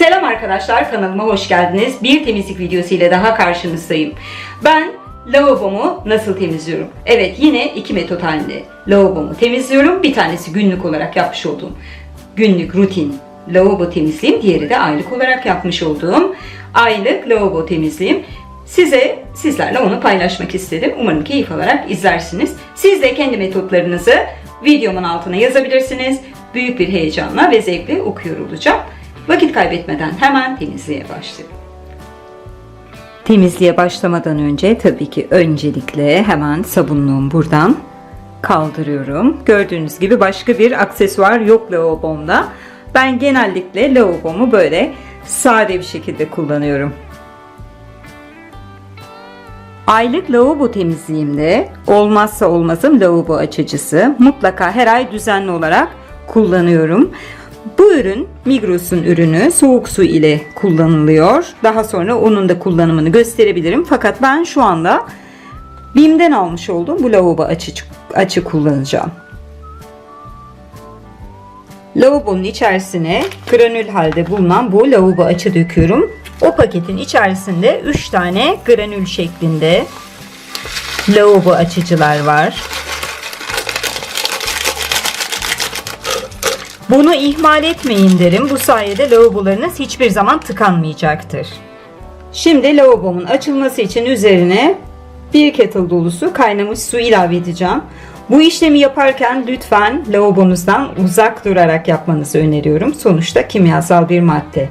Selam arkadaşlar, kanalıma hoş geldiniz. Bir temizlik videosu ile daha karşınızdayım. Ben lavabomu nasıl temizliyorum? Evet, yine iki metot halinde lavabomu temizliyorum. Bir tanesi günlük olarak yapmış olduğum günlük rutin lavabo temizliğim. Diğeri de aylık olarak yapmış olduğum aylık lavabo temizliğim. Sizlerle onu paylaşmak istedim. Umarım keyif alarak izlersiniz. Siz de kendi metotlarınızı videomun altına yazabilirsiniz. Büyük bir heyecanla ve zevkle okuyor olacağım. Vakit kaybetmeden hemen temizliğe başlayalım. Temizliğe başlamadan önce tabii ki öncelikle hemen sabunluğumu buradan kaldırıyorum. Gördüğünüz gibi başka bir aksesuar yok lavabomda. Ben genellikle lavabomu böyle sade bir şekilde kullanıyorum. Aylık lavabo temizliğimde olmazsa olmazım lavabo açıcısı. Mutlaka her ay düzenli olarak kullanıyorum. Bu ürün Migros'un ürünü, soğuk su ile kullanılıyor. Daha sonra onun da kullanımını gösterebilirim. Fakat ben şu anda BİM'den almış olduğum bu lavabo açı kullanacağım. Lavabonun içerisine granül halde bulunan bu lavabo açı döküyorum. O paketin içerisinde 3 tane granül şeklinde lavabo açıcılar var. Bunu ihmal etmeyin derim. Bu sayede lavabolarınız hiçbir zaman tıkanmayacaktır. Şimdi lavabomun açılması için üzerine bir kettle dolusu kaynamış su ilave edeceğim. Bu işlemi yaparken lütfen lavabonuzdan uzak durarak yapmanızı öneriyorum. Sonuçta kimyasal bir madde.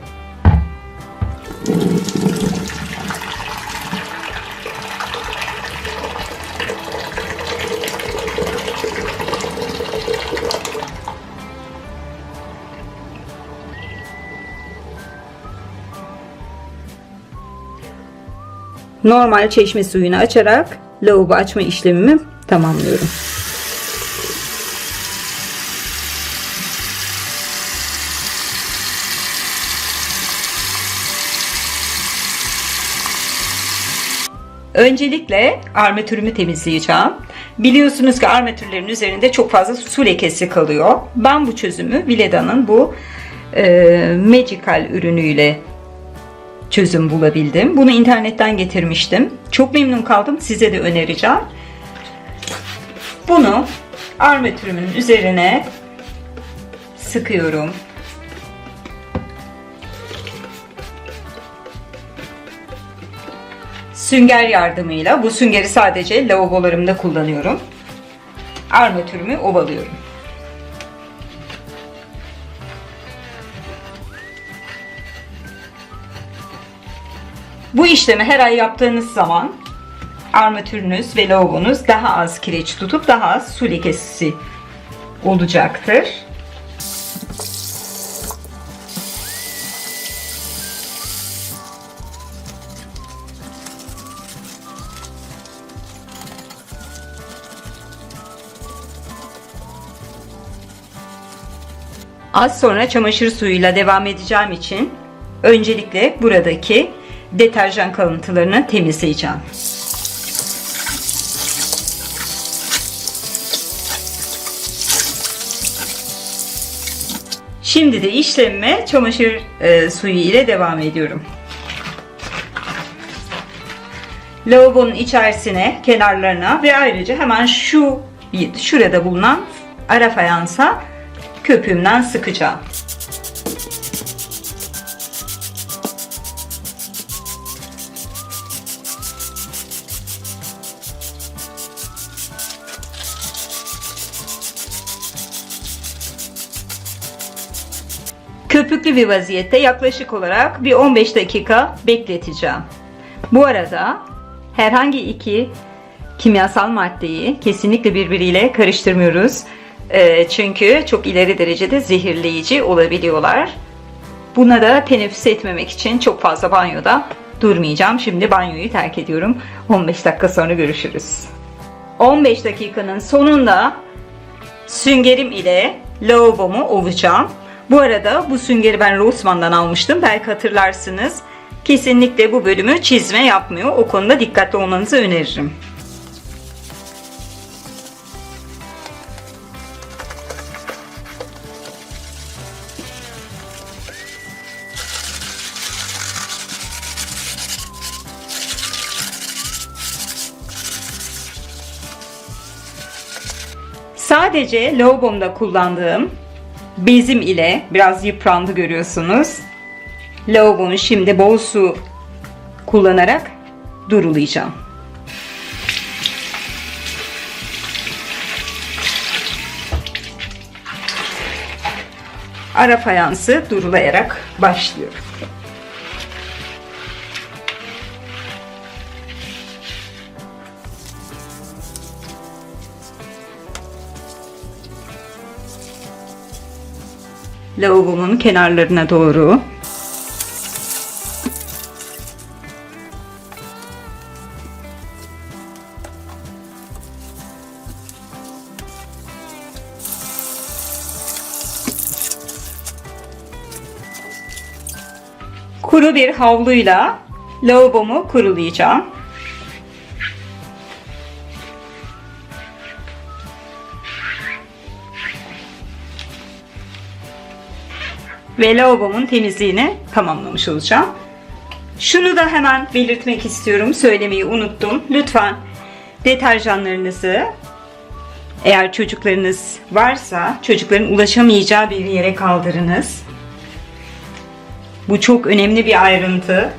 Normal çeşme suyunu açarak lavabo açma işlemimi tamamlıyorum. Öncelikle armatürümü temizleyeceğim. Biliyorsunuz ki armatürlerin üzerinde çok fazla su lekesi kalıyor. Ben bu çözümü Vileda'nın bu Magical ürünüyle çözüm bulabildim. Bunu internetten getirmiştim. Çok memnun kaldım. Size de önereceğim. Bunu armatürümün üzerine sıkıyorum. Sünger yardımıyla, bu süngeri sadece lavabolarımda kullanıyorum. Armatürümü ovalıyorum. Bu işlemi her ay yaptığınız zaman armatürünüz ve lavabonuz daha az kireç tutup daha az su lekesi olacaktır. Az sonra çamaşır suyuyla devam edeceğim için öncelikle buradaki deterjan kalıntılarını temizleyeceğim. Şimdi de işlemime çamaşır suyu ile devam ediyorum. Lavabonun içerisine, kenarlarına ve ayrıca hemen şurada bulunan ara fayansa köpüğümden sıkacağım. Köpüklü bir vaziyette yaklaşık olarak bir 15 dakika bekleteceğim. Bu arada herhangi iki kimyasal maddeyi kesinlikle birbiriyle karıştırmıyoruz. Çünkü çok ileri derecede zehirleyici olabiliyorlar. Buna da teneffüs etmemek için çok fazla banyoda durmayacağım. Şimdi banyoyu terk ediyorum. 15 dakika sonra görüşürüz. 15 dakikanın sonunda süngerim ile lavabomu ovacağım. Bu arada bu süngeri ben Rossmann'dan almıştım. Belki hatırlarsınız. Kesinlikle bu bölümü çizme yapmıyor. O konuda dikkatli olmanızı öneririm. Sadece lavabomda kullandığım bezim ile, biraz yıprandı görüyorsunuz, lavabomu şimdi bol su kullanarak durulayacağım. Ara fayansı durulayarak başlıyorum. Lavabomun kenarlarına doğru kuru bir havluyla lavabomu kurulayacağım. Ve lavabomun temizliğini tamamlamış olacağım. Şunu da hemen belirtmek istiyorum. Söylemeyi unuttum. Lütfen deterjanlarınızı, eğer çocuklarınız varsa, çocukların ulaşamayacağı bir yere kaldırınız. Bu çok önemli bir ayrıntı.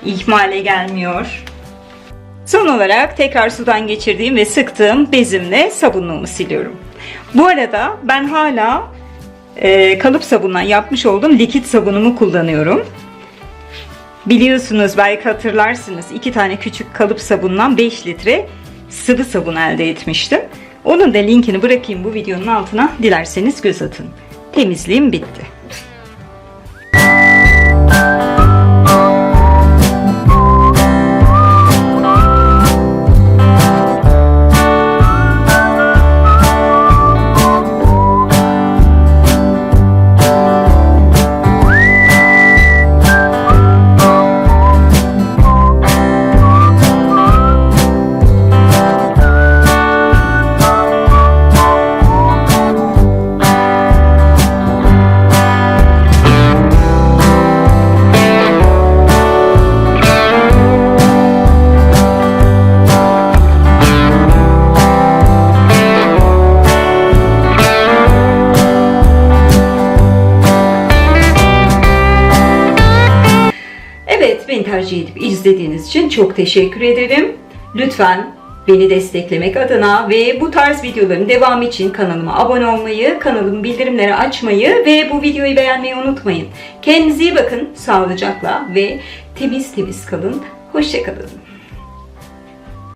İhmale gelmiyor. Son olarak tekrar sudan geçirdiğim ve sıktığım bezimle sabunluğumu siliyorum. Bu arada ben hala kalıp sabundan yapmış olduğum likit sabunumu kullanıyorum. Biliyorsunuz, belki hatırlarsınız, 2 tane küçük kalıp sabundan 5 litre sıvı sabun elde etmiştim. Onun da linkini bırakayım bu videonun altına, dilerseniz göz atın. Temizliğim bitti. Beni tercih edip izlediğiniz için çok teşekkür ederim. Lütfen beni desteklemek adına ve bu tarz videoların devamı için kanalıma abone olmayı, kanalımın bildirimleri açmayı ve bu videoyu beğenmeyi unutmayın. Kendinize iyi bakın, sağlıcakla ve temiz kalın. Hoşça kalın.